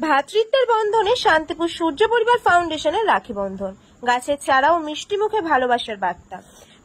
ভ্রাতৃত্বের বন্ধনে শান্তিপুর সূর্য পরিবার ফাউন্ডেশনের রাখি বন্ধন, গাছের চারা ও মিষ্টি মুখে ভালোবাসার বার্তা।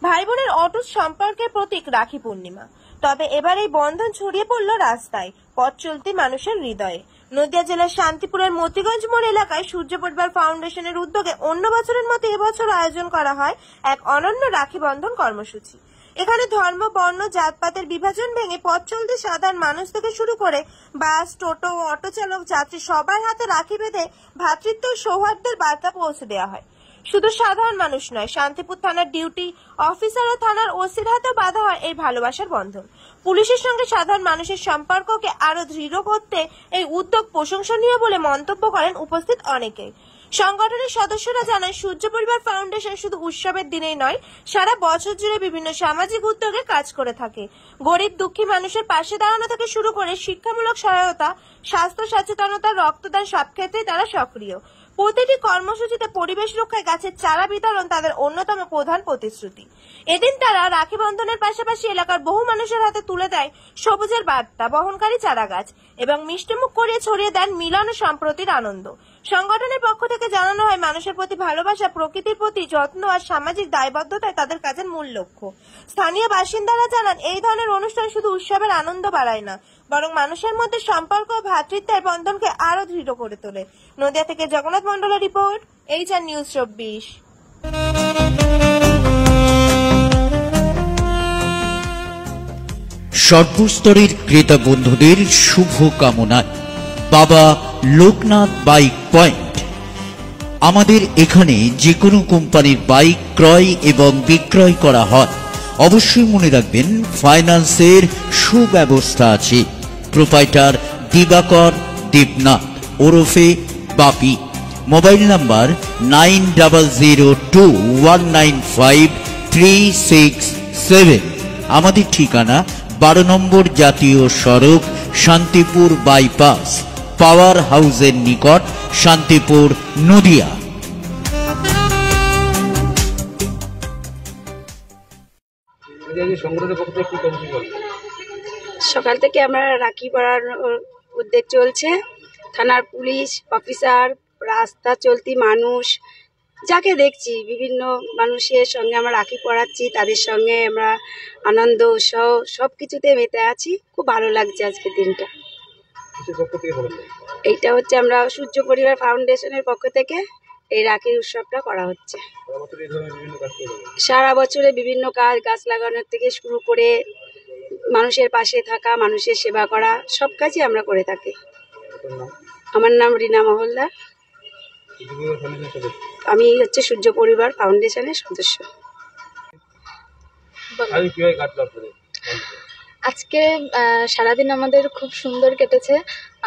ভাই বোনের অটুট সম্পর্কের প্রতীক রাখি পূর্ণিমা। তবে এবার এই বন্ধন ছড়িয়ে পড়ল রাস্তায়, পথ চলতি মানুষের হৃদয়ে। নদিয়া জেলার শান্তিপুরের মতিগঞ্জ মোড় এলাকায় সূর্য পরিবার ফাউন্ডেশনের উদ্যোগে অন্য বছরের মতো এবছর আয়োজন করা হয় এক অনন্য রাখি বন্ধন কর্মসূচি। এখানে ধর্ম, বর্ণ, জাতপাতের বিভাজন ভেঙে পথ চলতি সাধারণ মানুষ থেকে শুরু করে বাস, টোটো, অটো চালক, যাত্রী সবার হাতে রাখি বেঁধে ভ্রাতৃত্ব ও সৌহার্দ্যের বার্তা পৌঁছে দেওয়া হয়। শুধু সাধারণ মানুষ নয়, শান্তিপুর থানার ডিউটি অফিসার ও থানার ওসির হাতেও বাঁধা হয় এই ভালোবাসার বন্ধন। পুলিশের সঙ্গে সাধারণ মানুষের সম্পর্ককে আরো দৃঢ় করতে এই উদ্যোগ প্রশংসনীয় বলে মন্তব্য করেন উপস্থিত অনেকেই। সংগঠনের সদস্যরা জানায়, সূর্য পরিবার ফাউন্ডেশন শুধু উৎসবের দিনেই নয়, সারা বছর জুড়ে বিভিন্ন সামাজিক উদ্যোগে কাজ করে থাকে। গরিব দুঃখী মানুষের পাশে দাঁড়ানো থেকে শুরু করে শিক্ষামূলক সহায়তা, স্বাস্থ্য সচেতনতা, রক্তদান সব ক্ষেত্রেই তারা সক্রিয়। প্রতিটি কর্মসূচিতে পরিবেশ রক্ষায় গাছের চারা বিতরণ তাদের অন্যতম প্রধান প্রতিশ্রুতি। এদিন তারা রাখি বন্ধনের পাশাপাশি এলাকার বহু মানুষের হাতে তুলে দেয় সবুজের বার্তা বহনকারী চারা গাছ এবং মিষ্টিমুখ করিয়ে ছড়িয়ে দেন মিলন ও সম্প্রীতির আনন্দ। সংগঠনের পক্ষ থেকে জানানো হয়, মানুষের প্রতি ভালোবাসা, প্রকৃতির প্রতি যত্ন আর সামাজিক দায়বদ্ধতায় তাদের কাজের মূল লক্ষ্য। স্থানীয় বাসিন্দারা জানান, এই ধরনের অনুষ্ঠান শুধু উৎসবের আনন্দ বাড়ায় না, বরং মানুষের মধ্যে সম্পর্ক ও ভ্রাতৃত্বের বন্ধনকে আরো দৃঢ় করে তোলে। নদিয়া থেকে জগন্নাথ মন্ডলের রিপোর্ট, এইচআর নিউজ 24। সর্বস্তরের ক্রেতা বন্ধুদের শুভ কামনায় বাবা লোকনাথ বাইক পয়েন্ট। আমাদের এখানে যে কোনো কোম্পানির বাইক ক্রয় এবং বিক্রয় করা হয়। অবশ্যই মনে রাখবেন, ফাইন্যান্সের সুব্যবস্থা আছে। প্রোপাইটার দিবাকর দেবনাথ ওরফে বাপি। Mobile number 9002195367। আমাদের ঠিকানা 12 নম্বর জাতীয় সড়ক, শান্তিপুর বাইপাস, পাওয়ার হাউসের নিকট, শান্তিপুর, নদিয়া। সকাল থেকে আমরা রাখি পড়ার উদ্যোগ চলছে। থানার পুলিশ অফিসার, রাস্তা চলতি মানুষ, যাকে দেখছি বিভিন্ন মানুষের সঙ্গে আমরা রাখি পড়াচ্ছি, তাদের সঙ্গে আমরা আনন্দ উৎসাহ সব কিছুতে মেতে আছি। খুব ভালো লাগছে আজকের দিনটা। এইটা হচ্ছে আমরা সূর্য পরিবার ফাউন্ডেশনের পক্ষ থেকে এই রাখির উৎসবটা করা হচ্ছে। সারা বছরে বিভিন্ন কাজ, গাছ লাগানোর থেকে শুরু করে মানুষের পাশে থাকা, মানুষের সেবা করা, সব কাজই আমরা করে থাকি। আমার নাম রিনা মহলদার। আমি হচ্ছে সূর্য পরিবার ফাউন্ডেশনের সদস্য। আজকে সারাদিন আমাদের খুব সুন্দর কেটেছে।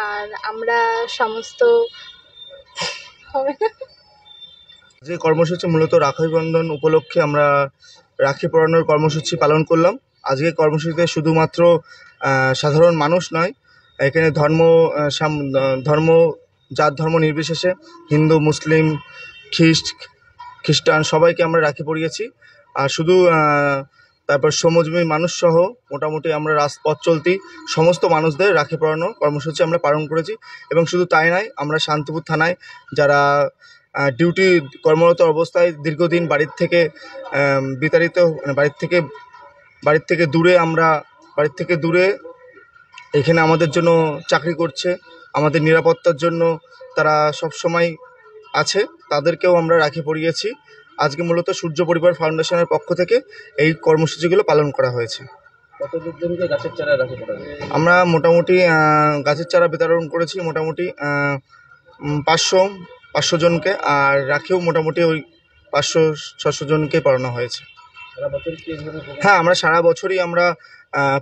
আর আমরা সমস্ত যে কর্মসূচি মূলত রাখি বন্ধন উপলক্ষে আমরা রাখি পরানোর কর্মসূচি পালন করলাম। আজকে কর্মসূচিতে শুধুমাত্র সাধারণ মানুষ নয়, এখানে ধর্ম জাত ধর্ম নির্বিশেষে হিন্দু, মুসলিম, খ্রিস্টান সবাইকে আমরা রাখি পরিয়েছি। আর শুধু তারপর শ্রমজীবী মানুষ সহ মোটামুটি আমরা পথ চলতি সমস্ত মানুষদের রাখি পরানো কর্মসূচি আমরা পালন করেছি। এবং শুধু তাই নয়, আমরা শান্তিপুর থানায় যারা ডিউটি কর্মরত অবস্থায় দীর্ঘদিন বাড়ির থেকে বিতাড়িত, মানে বাড়ির থেকে দূরে এখানে আমাদের জন্য চাকরি করছে, আমাদের নিরাপত্তার জন্য তারা সব সময় আছে, তাদেরকেও আমরা রাখি পরিয়েছি। আজকে মূলত সূর্য পরিবার ফাউন্ডেশনের পক্ষ থেকে এই কর্মসূচিগুলো পালন করা হয়েছে। আমরা মোটামুটি গাছের চারা বিতরণ করেছি মোটামুটি 500 জনকে, আর রাখিও মোটামুটি ওই 500-600 জনকে পড়ানো হয়েছে। হ্যাঁ, আমরা সারা বছরই আমরা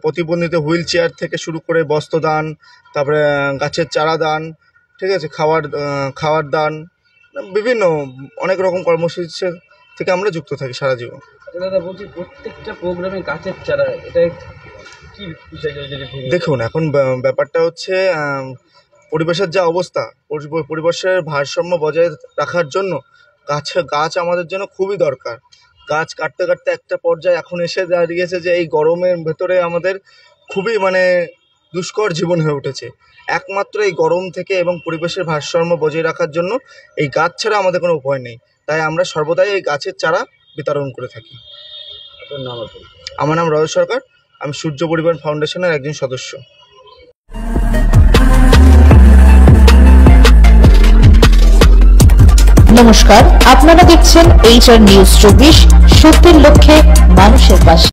প্রতিবন্ধীদের হুইল চেয়ার থেকে শুরু করে বস্ত্রদান, তারপরে গাছের চারা দান, ঠিক আছে, খাওয়ার দান, বিভিন্ন অনেক রকম কর্মসূচি থেকে আমরা যুক্ত থাকি সারা জীবন। বলছি, প্রত্যেকটা প্রোগ্রামে গাছের চারা, এটা কি বিষয়? দেখুন, এখন ব্যাপারটা হচ্ছে পরিবেশের যা অবস্থা, পরিবেশের ভারসাম্য বজায় রাখার জন্য গাছ আমাদের জন্য খুবই দরকার। গাছ কাটতে কাটতে একটা পর্যায়ে এখন এসে দাঁড়িয়েছে যে এই গরমের ভেতরে আমাদের খুবই দুষ্কর জীবন হয়ে উঠেছে। একমাত্র এই গরম থেকে এবং পরিবেশের ভারসাম্য বজায় রাখার জন্য এই গাছ ছাড়া আমাদের কোনো উপায় নেই। তাই আমরা সর্বদাই এই গাছের চারা বিতরণ করে থাকি। আপনার নাম আছে? আমার নাম রয় সরকার, আমি সূর্য পরিবার ফাউন্ডেশনের একজন সদস্য। নমস্কার, আপনারা দেখছেন HR নিউজ 24, সত্যের লক্ষ্যে মানুষের পাশে।